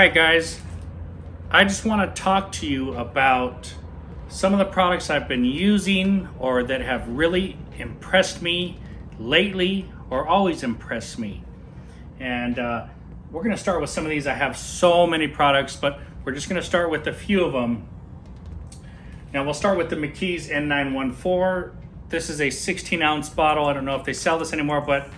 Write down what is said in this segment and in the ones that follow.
right, guys, I just want to talk to you about some of the products I've been using or that have really impressed me lately or always impressed me. And we're going to start with some of these. I have so many products, but we're just going to start with a few of them. Now we'll start with the McKees N914. This is a 16-ounce bottle. I don't know if they sell this anymore, but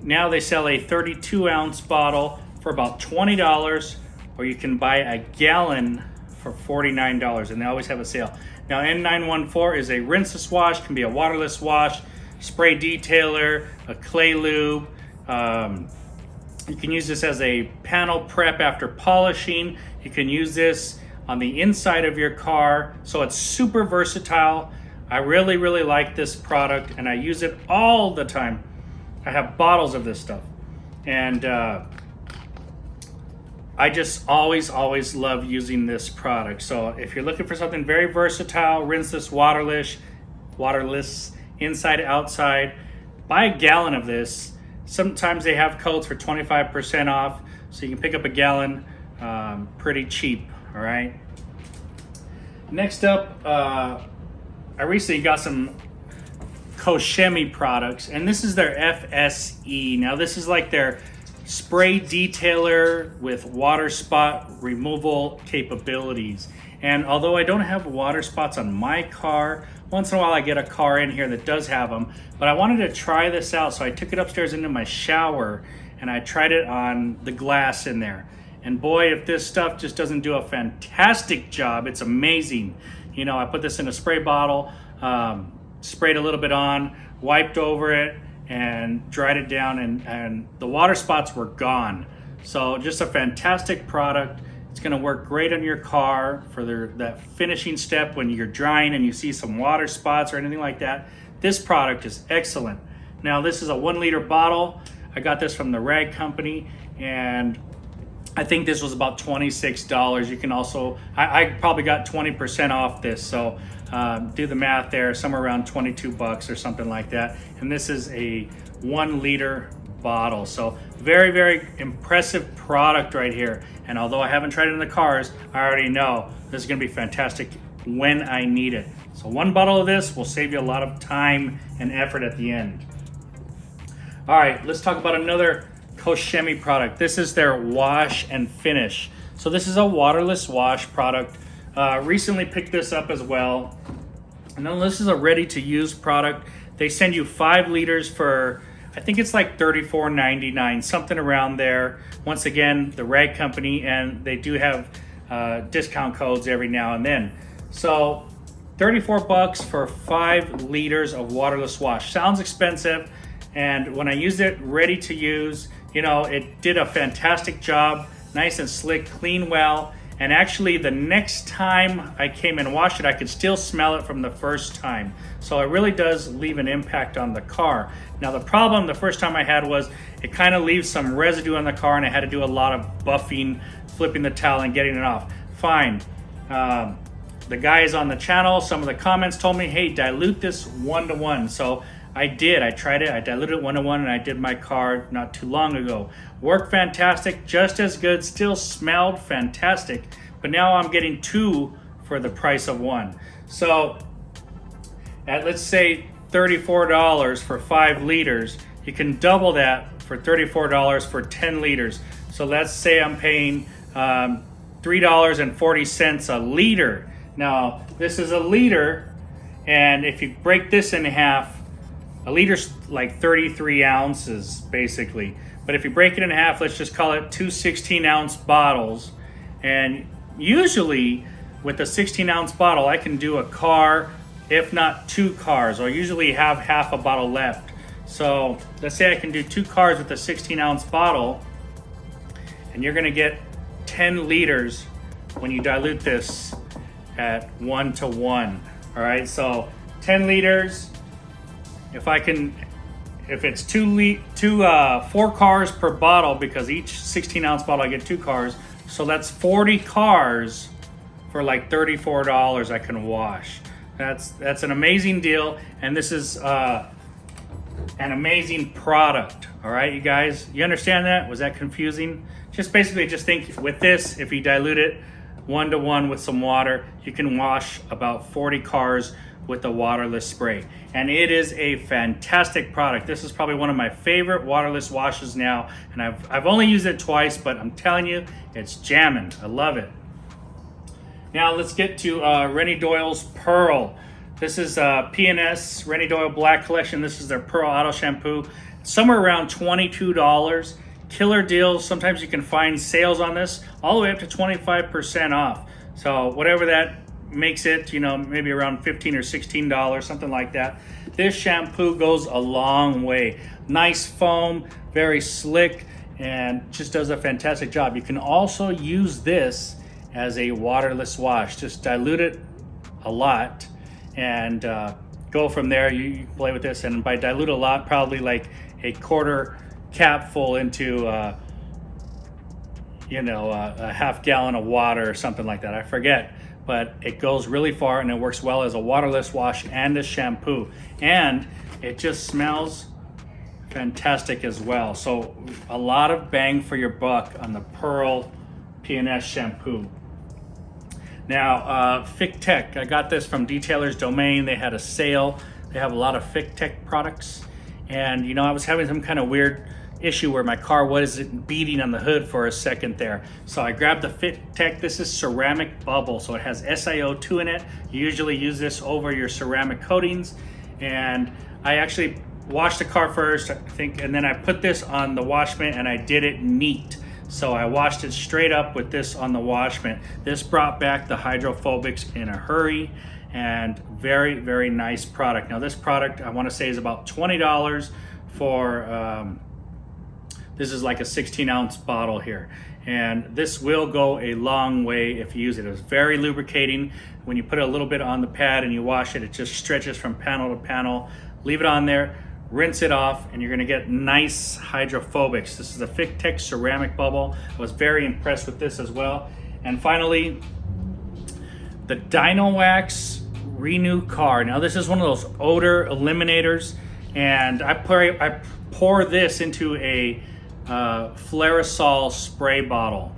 now they sell a 32-ounce bottle for about $20, or you can buy a gallon for $49, and they always have a sale. Now N914 is a rinseless wash, can be a waterless wash, spray detailer, a clay lube. You can use this as a panel prep after polishing. You can use this on the inside of your car, so it's super versatile. I really like this product, and I use it all the time. I have bottles of this stuff, and I just always love using this product. So if you're looking for something very versatile, rinseless, waterless, inside, outside, buy a gallon of this. Sometimes they have codes for 25% off, so you can pick up a gallon pretty cheap, all right? Next up, I recently got some Cochemi products, and this is their FSE. Now this is like their spray detailer with water spot removal capabilities. And although I don't have water spots on my car, once in a while I get a car in here that does have them, but I wanted to try this out, so I took it upstairs into my shower and I tried it on the glass in there. And boy, if this stuff just doesn't do a fantastic job, it's amazing. You know, I put this in a spray bottle, sprayed a little bit on, wiped over it, and dried it down, and the water spots were gone. So just a fantastic product. It's gonna work great on your car for that finishing step when you're drying and you see some water spots or anything like that. This product is excellent. Now this is a 1 liter bottle. I got this from the rag company, and I think this was about $26. You can also, I probably got 20% off this, so do the math there, somewhere around 22 bucks or something like that. And this is a 1 liter bottle. So very impressive product right here. And although I haven't tried it in the cars, I already know this is gonna be fantastic when I need it. So 1 bottle of this will save you a lot of time and effort at the end. All right, let's talk about another Cochemi product. This is their wash and finish. So this is a waterless wash product. Recently picked this up as well. And then this is a ready to use product. They send you 5 liters for, I think it's like $34.99, something around there. Once again, the rag company, and they do have discount codes every now and then. So 34 bucks for 5 liters of waterless wash. Sounds expensive. And when I used it ready to use, you know, it did a fantastic job, nice and slick, clean well. And actually the next time I came and washed it, I could still smell it from the first time. So it really does leave an impact on the car. Now the problem the first time I had was it kind of leaves some residue on the car, and I had to do a lot of buffing, flipping the towel and getting it off. Fine. The guys on the channel, some of the comments told me, hey, dilute this 1-to-1. So I did. I tried it. I diluted it 1-to-1, and I did my car not too long ago. Worked fantastic, just as good, still smelled fantastic, but now I'm getting 2 for the price of 1. So at, let's say, $34 for 5 liters, you can double that for $34 for 10 liters. So let's say I'm paying $3.40 a liter. Now, this is a liter, and if you break this in half, a liter's like 33 ounces, basically. But if you break it in half, let's just call it 2 16-ounce bottles. And usually, with a 16-ounce bottle, I can do a car, if not 2 cars, or usually have half a bottle left. So let's say I can do 2 cars with a 16-ounce bottle, and you're gonna get 10 liters when you dilute this at 1-to-1. All right, so 10 liters. If it's 4 cars per bottle, because each 16-ounce bottle I get 2 cars, so that's 40 cars for like $34 I can wash. That's an amazing deal, and this is an amazing product. All right, you guys, you understand that? Was that confusing? Just basically just think with this, if you dilute it 1-to-1 with some water, you can wash about 40 cars with the waterless spray. And it is a fantastic product. This is probably one of my favorite waterless washes now. And I've only used it twice, but I'm telling you, it's jamming. I love it. Now let's get to Rennie Doyle's Pearl. This is P&S Rennie Doyle Black Collection. This is their Pearl Auto Shampoo. Somewhere around $22. Killer deals. Sometimes you can find sales on this all the way up to 25% off. So whatever that makes it, you know, maybe around $15 or $16, something like that. This shampoo goes a long way. Nice foam, very slick, and just does a fantastic job. You can also use this as a waterless wash. Just dilute it a lot and go from there. You play with this, and by dilute a lot, probably like a quarter cap full into a half gallon of water or something like that. I forget, but it goes really far and it works well as a waterless wash and a shampoo, and it just smells fantastic as well. So a lot of bang for your buck on the Pearl P&S shampoo. Now Figtech, I got this from Detailer's Domain. They had a sale. They have a lot of Figtech products, and you know, I was having some kind of weird issue where my car wasn't beating on the hood for a second there. So I grabbed the Figtech. This is ceramic bubble, so it has Sio2 in it. You usually use this over your ceramic coatings, and I actually washed the car first, I think, and then I put this on the wash mitt and I did it neat. So I washed it straight up with this on the wash mitt. This brought back the hydrophobics in a hurry, and very, very nice product. Now this product, I want to say, is about $20 for this is like a 16-ounce bottle here, and this will go a long way if you use it. It's very lubricating. When you put a little bit on the pad and you wash it, it just stretches from panel to panel. Leave it on there, rinse it off, and you're gonna get nice hydrophobics. This is the Figtech ceramic bubble. I was very impressed with this as well. And finally, the Dino Wax Renew Car. Now this is one of those odor eliminators, and I pour this into a Flairosol spray bottle.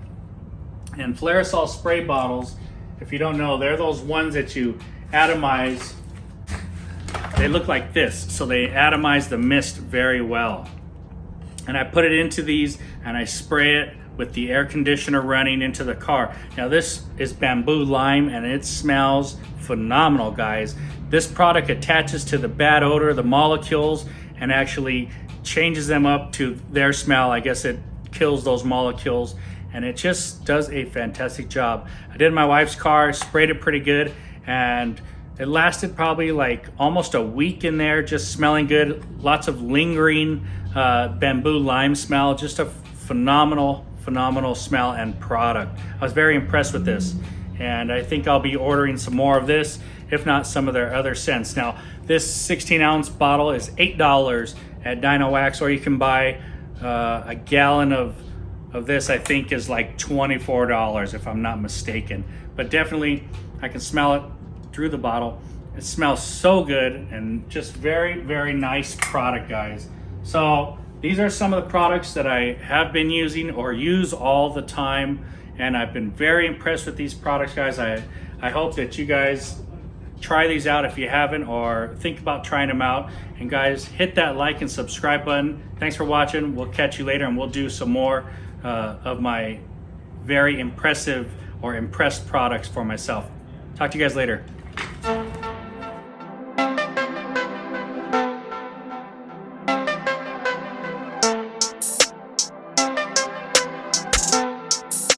And Flairosol spray bottles, if you don't know, they're those ones that you atomize. They look like this, so they atomize the mist very well. And I put it into these and I spray it with the air conditioner running into the car. Now this is bamboo lime and it smells phenomenal, guys. This product attaches to the bad odor, the molecules, and actually changes them up to their smell. I guess it kills those molecules, and it just does a fantastic job. I did my wife's car, sprayed it pretty good, and it lasted probably like almost a week in there, just smelling good. Lots of lingering bamboo lime smell. Just a phenomenal smell and product. I was very impressed with this, and I think I'll be ordering some more of this, if not some of their other scents. Now this 16-ounce bottle is $8 at Dino Wax, or you can buy a gallon of this. I think is like $24 if I'm not mistaken. But definitely I can smell it through the bottle. It smells so good, and just very, very nice product, guys. So these are some of the products that I have been using or use all the time, and I've been very impressed with these products, guys. I hope that you guys try these out if you haven't, or think about trying them out. And guys, hit that like and subscribe button. Thanks for watching. We'll catch you later, and we'll do some more of my very impressive or impressed products for myself. Talk to you guys later.